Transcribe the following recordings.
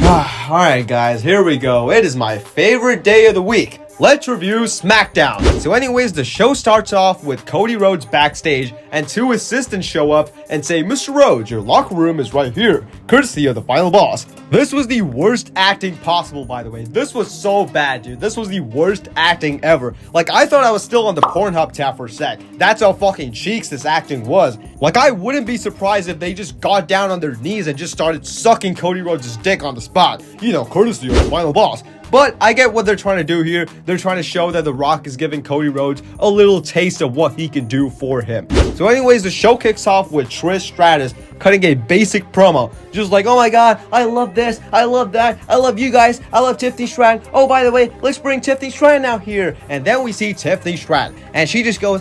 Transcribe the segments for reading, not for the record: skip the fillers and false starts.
Alright guys, here we go. It is my favorite day of the week. Let's review SmackDown. So anyways, the show starts off with Cody Rhodes backstage and two assistants show up and say, "Mr. Rhodes, your locker room is right here, courtesy of the final boss." This was the worst acting possible, by the way. This was so bad, dude. This was the worst acting ever. Like, I thought I was still on the Pornhub tab for a sec. That's how fucking cheeks this acting was. Like, I wouldn't be surprised if they just got down on their knees and just started sucking Cody Rhodes' dick on the spot. You know, courtesy of the final boss. But I get what they're trying to do here. They're trying to show that The Rock is giving Cody Rhodes a little taste of what he can do for him. So anyways, the show kicks off with Trish Stratus cutting a basic promo. Just like, "Oh my god, I love this, I love that, I love you guys, I love Tiffany Stratton. Oh, by the way, let's bring Tiffany Stratton out here." And then we see Tiffany Stratton. And she just goes,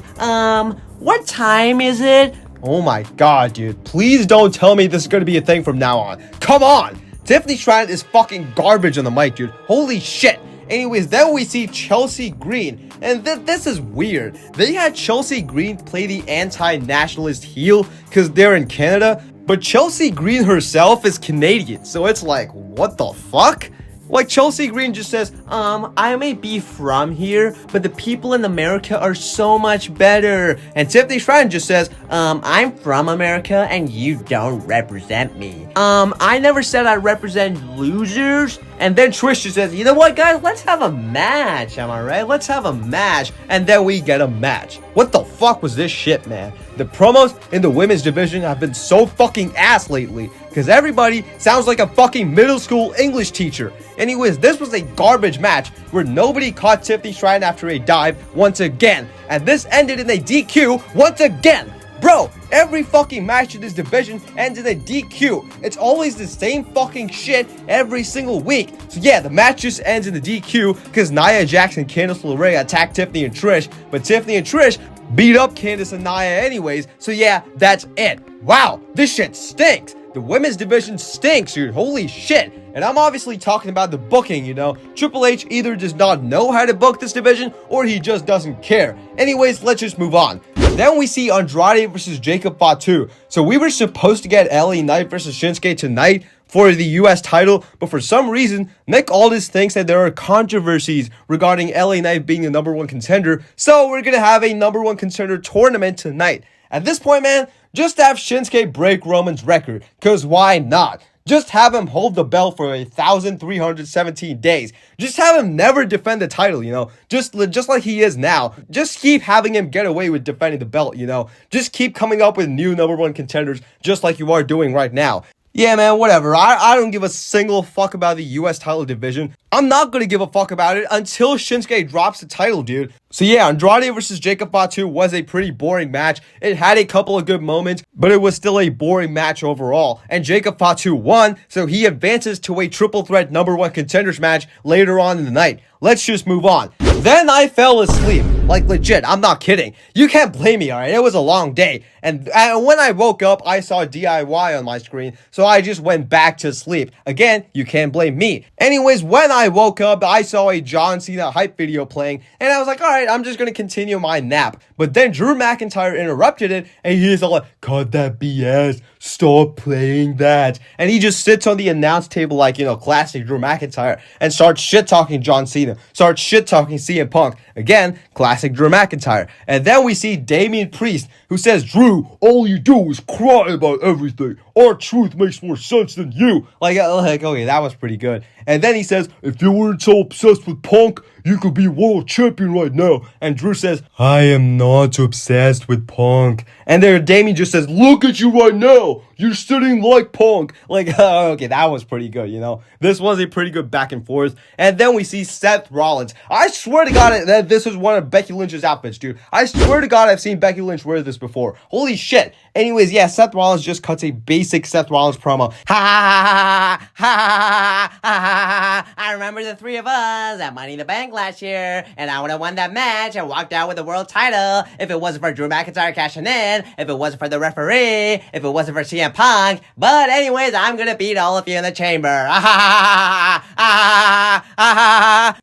"What time is it?" Oh my god, dude. Please don't tell me this is going to be a thing from now on. Come on! Tiffany Stratton is fucking garbage on the mic, dude. Holy shit. Anyways, then we see Chelsea Green, and this is weird. They had Chelsea Green play the anti-nationalist heel because they're in Canada, but Chelsea Green herself is Canadian, so it's like, what the fuck? Like, Chelsea Green just says, "I may be from here, but the people in America are so much better." And Tiffany Stratton just says, "I'm from America and you don't represent me. I never said I represent losers." And then Trish just says, "You know what, guys? Let's have a match. Am I right? Let's have a match." And then we get a match. What the fuck was this shit, man? The promos in the women's division have been so fucking ass lately because everybody sounds like a fucking middle school English teacher. Anyways, this was a garbage match where nobody caught Tiffany Stratton after a dive once again. And this ended in a DQ once again. Bro, every fucking match in this division ends in a DQ. It's always the same fucking shit every single week. So yeah, the match just ends in the DQ because Nia Jax and Candice LeRae attacked Tiffany and Trish, but Tiffany and Trish beat up Candice and Nia anyways. So yeah, that's it. Wow, this shit stinks. The women's division stinks, dude. Holy shit. And I'm obviously talking about the booking, you know. Triple H either does not know how to book this division or he just doesn't care. Anyways, let's just move on. Then we see Andrade versus Jacob Fatu. So we were supposed to get LA Knight versus Shinsuke tonight for the US title, but for some reason, Nick Aldis thinks that there are controversies regarding LA Knight being the #1 contender, so we're gonna have a #1 contender tournament tonight. At this point, man, just have Shinsuke break Roman's record, cause why not? Just have him hold the belt for 1,317 days. Just have him never defend the title, you know? Just like he is now. Just keep having him get away with defending the belt, you know? Just keep coming up with new #1 contenders just like you are doing right now. Yeah, man, whatever. I don't give a single fuck about the US title division. I'm not gonna give a fuck about it until Shinsuke drops the title, dude. So yeah, Andrade versus Jacob Fatu was a pretty boring match. It had a couple of good moments, but it was still a boring match overall. And Jacob Fatu won, so he advances to a triple threat #1 contenders match later on in the night. Let's just move on. Then I fell asleep. Like, legit, I'm not kidding. You can't blame me, alright? It was a long day. And when I woke up, I saw DIY on my screen, so I just went back to sleep. Again, you can't blame me. Anyways, when I woke up, I saw a John Cena hype video playing, and I was like, alright, I'm just gonna continue my nap. But then Drew McIntyre interrupted it, and he's all like, "Cut that BS. Stop playing that." And he just sits on the announce table like, you know, classic Drew McIntyre, and starts shit-talking John Cena. Starts shit-talking CM Punk. Again, classic Drew McIntyre. And then we see Damian Priest, who says, "Drew, all you do is cry about everything. Our truth makes more sense than you." Like, okay, that was pretty good. And then he says, "If you weren't so obsessed with Punk, you could be world champion right now." And Drew says, "I am not obsessed with Punk." And there Damian just says, "Look at you right now. You're sitting like Punk." Like, okay, that was pretty good, you know. This was a pretty good back and forth. And then we see Seth Rollins. I swear to God that this was one of Becky Lynch's outfits, dude. I swear to God I've seen Becky Lynch wear this before. Holy shit. Anyways, yeah, Seth Rollins just cuts a basic Seth Rollins promo. "Ha ha ha ha ha ha ha ha. I remember the three of us at Money in the Bank last year, and I would have won that match and walked out with the world title if it wasn't for Drew McIntyre cashing in, if it wasn't for the referee, if it wasn't for CM Punk. But anyways, I'm gonna beat all of you in the chamber.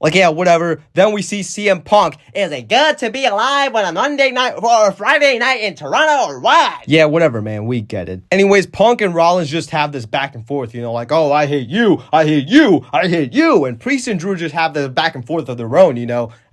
Like, yeah, whatever. Then we see CM Punk. Is it good to be alive on a Monday night or a Friday night in Toronto or what? Yeah, whatever, man. We get it. Anyways, Punk and Rollins just have this back and forth, like, oh, I hate you, I hate you, I hate you. And Priest and Drew just have the back and forth of their own,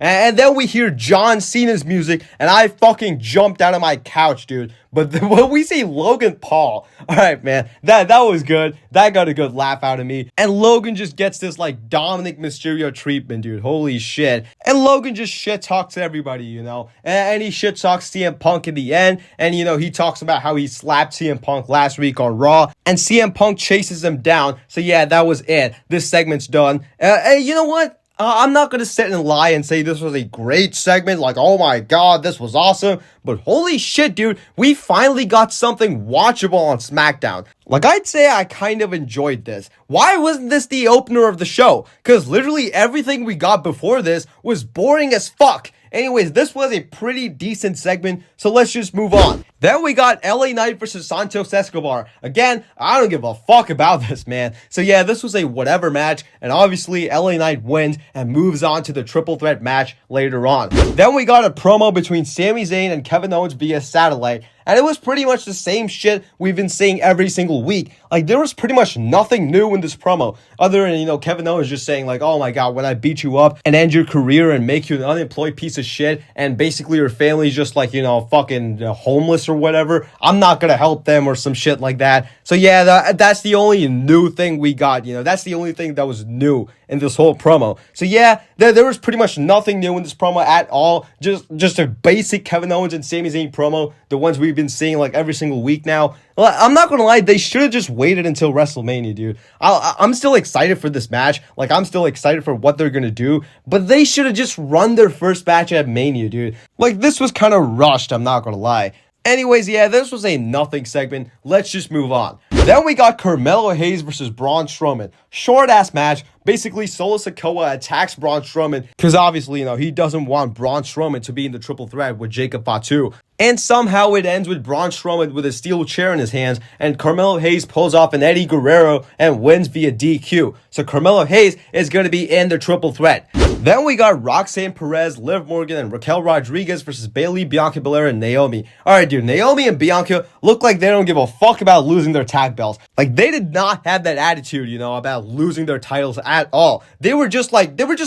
And then we hear John Cena's music, and I fucking jumped out of my couch, dude. But when we see Logan Paul, all right, man, that was good. That got a good laugh out of me. And Logan just gets this, like, Dominic Mysterio treatment, dude. Holy shit. And Logan just shit talks everybody, And he shit talks CM Punk in the end. And, he talks about how he slapped CM Punk last week on Raw. And CM Punk chases him down. So, yeah, that was it. This segment's done. Hey, you know what? I'm not going to sit and lie and say this was a great segment, like, oh my god, this was awesome, but holy shit, dude, we finally got something watchable on SmackDown. Like, I'd say I kind of enjoyed this. Why wasn't this the opener of the show? Because literally everything we got before this was boring as fuck. Anyways, this was a pretty decent segment, so let's just move on. Then we got LA Knight versus Santos Escobar. Again, I don't give a fuck about this, man. So yeah, this was a whatever match, and obviously LA Knight wins and moves on to the triple threat match later on. Then we got a promo between Sami Zayn and Kevin Owens via satellite, and it was pretty much the same shit we've been seeing every single week. Like, there was pretty much nothing new in this promo, other than, Kevin Owens just saying, like, oh my god, when I beat you up and end your career and make you an unemployed piece of shit, and basically your family's just like, fucking homeless or whatever, I'm not gonna help them or some shit like that. So yeah, that's the only new thing we got, that's the only thing that was new in this whole promo. So yeah, there was pretty much nothing new in this promo at all, just a basic Kevin Owens and Sami Zayn promo, the ones we've been seeing like every single week now. I'm not gonna lie, they should have just waited until WrestleMania, dude. I'm still excited for this match, like I'm still excited for what they're gonna do, but they should have just run their first match at Mania, dude. Like, this was kind of rushed, I'm not gonna lie. Anyways, yeah, this was a nothing segment. Let's just move on. Then we got Carmelo Hayes versus Braun Strowman. Short-ass match. Basically, Solo Sikoa attacks Braun Strowman because obviously, he doesn't want Braun Strowman to be in the triple threat with Jacob Fatu. And somehow it ends with Braun Strowman with a steel chair in his hands, and Carmelo Hayes pulls off an Eddie Guerrero and wins via DQ. So Carmelo Hayes is going to be in the triple threat. Then we got Roxanne Perez, Liv Morgan, and Raquel Rodriguez versus Bayley, Bianca Belair, and Naomi. Alright, dude, Naomi and Bianca look like they don't give a fuck about losing their tag belts. Like, they did not have that attitude, about losing their titles at all. They were just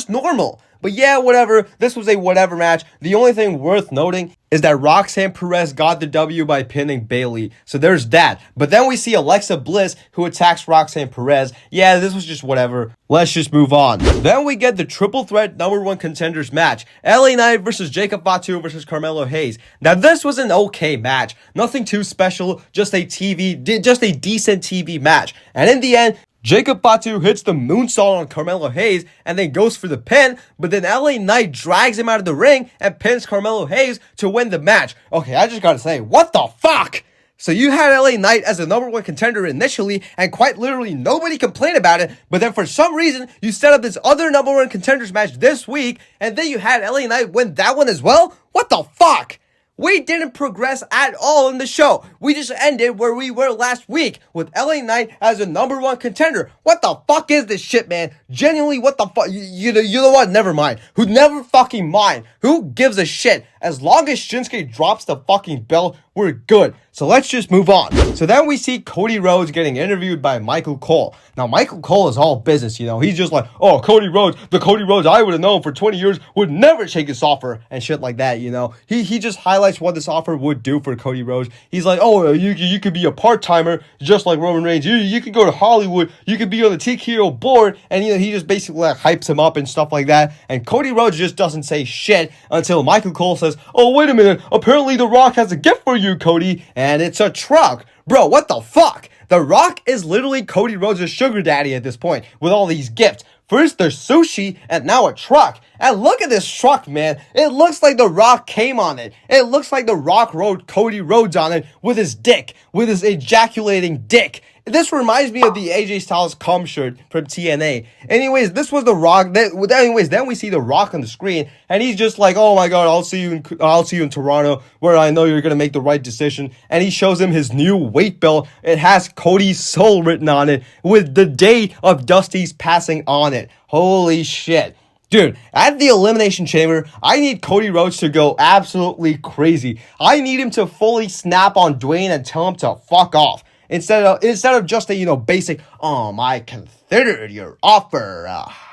normal. But yeah, whatever. This was a whatever match. The only thing worth noting is that Roxanne Perez got the W by pinning Bayley. So there's that. But then we see Alexa Bliss, who attacks Roxanne Perez. Yeah, this was just whatever. Let's just move on. Then we get the triple threat number one contenders match. LA Knight versus Jacob Fatu versus Carmelo Hayes. Now, this was an okay match. Nothing too special. Just a decent TV match. And in the end, Jacob Fatu hits the moonsault on Carmelo Hayes and then goes for the pin, but then LA Knight drags him out of the ring and pins Carmelo Hayes to win the match. Okay, I just gotta say, what the fuck? So you had LA Knight as the number one contender initially, and quite literally nobody complained about it, but then for some reason, you set up this other number one contenders match this week, and then you had LA Knight win that one as well? What the fuck? We didn't progress at all in the show. We just ended where we were last week with LA Knight as a number one contender. What the fuck is this shit, man? Genuinely, what the fuck? You know what? Never mind. Who never fucking mind? Who gives a shit? As long as Shinsuke drops the fucking belt, we're good. So let's just move on. So then we see Cody Rhodes getting interviewed by Michael Cole. Now, Michael Cole is all business, He's just like, oh, Cody Rhodes, the Cody Rhodes I would have known for 20 years would never take this offer and shit like that, He just highlights what this offer would do for Cody Rhodes. He's like, oh, you could be a part-timer just like Roman Reigns. You could go to Hollywood. You could be on the TKO board. And, he just basically hypes him up and stuff like that. And Cody Rhodes just doesn't say shit until Michael Cole says, oh, wait a minute. Apparently The Rock has a gift for you, Cody. And it's a truck. Bro, what the fuck? The Rock is literally Cody Rhodes' sugar daddy at this point with all these gifts. First there's sushi and now a truck. And look at this truck, man. It looks like The Rock came on it. It looks like The Rock rode Cody Rhodes on it with his dick, with his ejaculating dick This reminds me of the AJ Styles cum shirt from TNA. Anyways, this was The Rock. Then we see The Rock on the screen, and he's just like, "Oh my God, I'll see you in Toronto, where I know you're gonna make the right decision." And he shows him his new weight belt. It has Cody's soul written on it, with the date of Dusty's passing on it. Holy shit. Dude, at the Elimination Chamber, I need Cody Rhodes to go absolutely crazy. I need him to fully snap on Dwayne and tell him to fuck off. Instead of just a, basic, I considered your offer,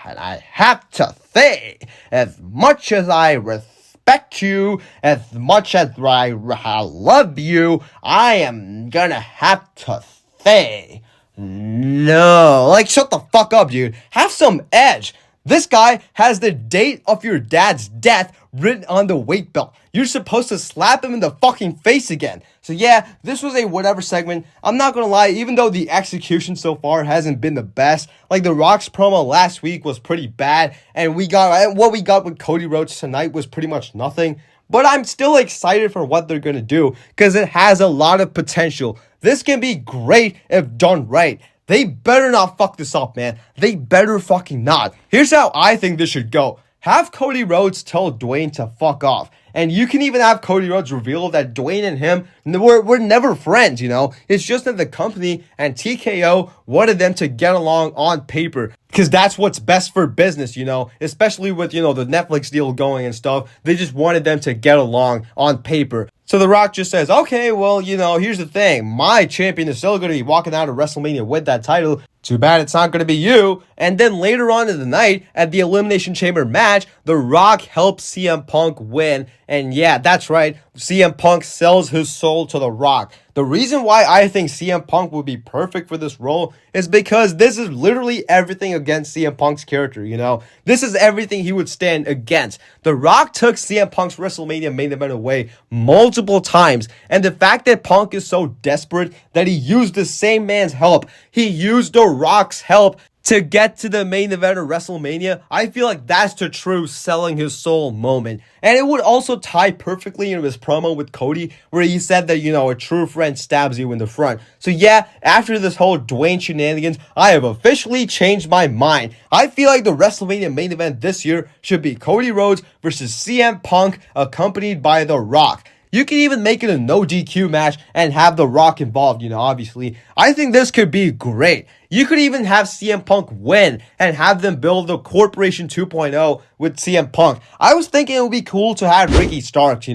and I have to say, as much as I respect you, as much as I love you, I am gonna have to say, no. Like, shut the fuck up, dude. Have some edge. This guy has the date of your dad's death written on the weight belt. You're supposed to slap him in the fucking face again. So yeah, this was a whatever segment. I'm not gonna lie, even though the execution so far hasn't been the best, like The Rock's promo last week was pretty bad, and what we got with Cody Rhodes tonight was pretty much nothing. But I'm still excited for what they're gonna do, because it has a lot of potential. This can be great if done right. They better not fuck this up, man. They better fucking not. Here's how I think this should go. Have Cody Rhodes tell Dwayne to fuck off. And you can even have Cody Rhodes reveal that Dwayne and him were never friends, It's just that the company and TKO wanted them to get along on paper. Because that's what's best for business, Especially with, the Netflix deal going and stuff. They just wanted them to get along on paper. So The Rock just says, okay, well, here's the thing. My champion is still going to be walking out of WrestleMania with that title. Too bad it's not going to be you. And then later on in the night, at the Elimination Chamber match, The Rock helps CM Punk win. And yeah, that's right. CM Punk sells his soul to The Rock. The reason why I think CM Punk would be perfect for this role is because this is literally everything against CM Punk's character, This is everything he would stand against. The Rock took CM Punk's WrestleMania main event away multiple times. And the fact that Punk is so desperate that he used the same man's help, he used The Rock's help to get to the main event of WrestleMania, I feel like that's the true selling his soul moment. And it would also tie perfectly into his promo with Cody, where he said that, a true friend stabs you in the front. So yeah, after this whole Dwayne shenanigans, I have officially changed my mind. I feel like the WrestleMania main event this year should be Cody Rhodes versus CM Punk, accompanied by The Rock. You can even make it a no DQ match and have The Rock involved, obviously. I think this could be great. You could even have CM Punk win and have them build the Corporation 2.0 with CM Punk. I was thinking it would be cool to have Ricky Starks,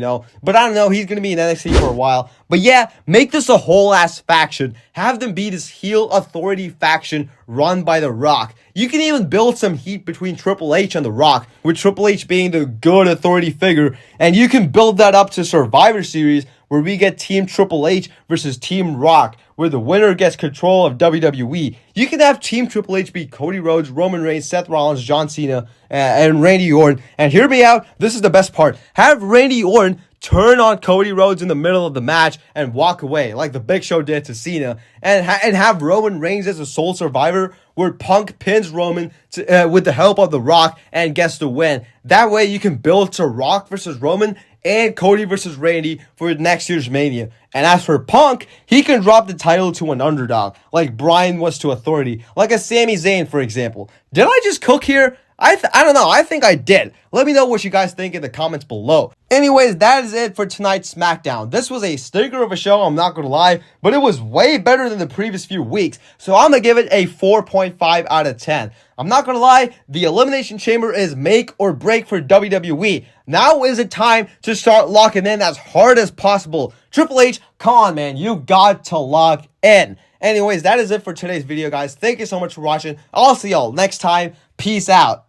but I don't know, he's going to be in NXT for a while. But yeah, make this a whole ass faction. Have them be this heel authority faction run by The Rock. You can even build some heat between Triple H and The Rock, with Triple H being the good authority figure, and you can build that up to Survivor Series, where we get Team Triple H versus Team Rock, where the winner gets control of WWE. You can have Team Triple H be Cody Rhodes, Roman Reigns, Seth Rollins, John Cena, and Randy Orton. And hear me out, this is the best part. Have Randy Orton turn on Cody Rhodes in the middle of the match and walk away, like the Big Show did to Cena, and have Roman Reigns as a sole survivor, where Punk pins Roman with the help of The Rock and gets the win. That way you can build to Rock versus Roman and Cody versus Randy for next year's Mania. And as for Punk, he can drop the title to an underdog, like Bryan was to Authority, like a Sami Zayn, for example. Did I just cook here? I don't know. I think I did. Let me know what you guys think in the comments below. Anyways, that is it for tonight's SmackDown. This was a stinker of a show, I'm not gonna lie, but it was way better than the previous few weeks, so I'm gonna give it a 4.5 out of 10. I'm not gonna lie, the Elimination Chamber is make or break for WWE. Now is it time to start locking in as hard as possible. Triple H, come on, man. You got to lock in. Anyways, that is it for today's video, guys. Thank you so much for watching. I'll see y'all next time. Peace out.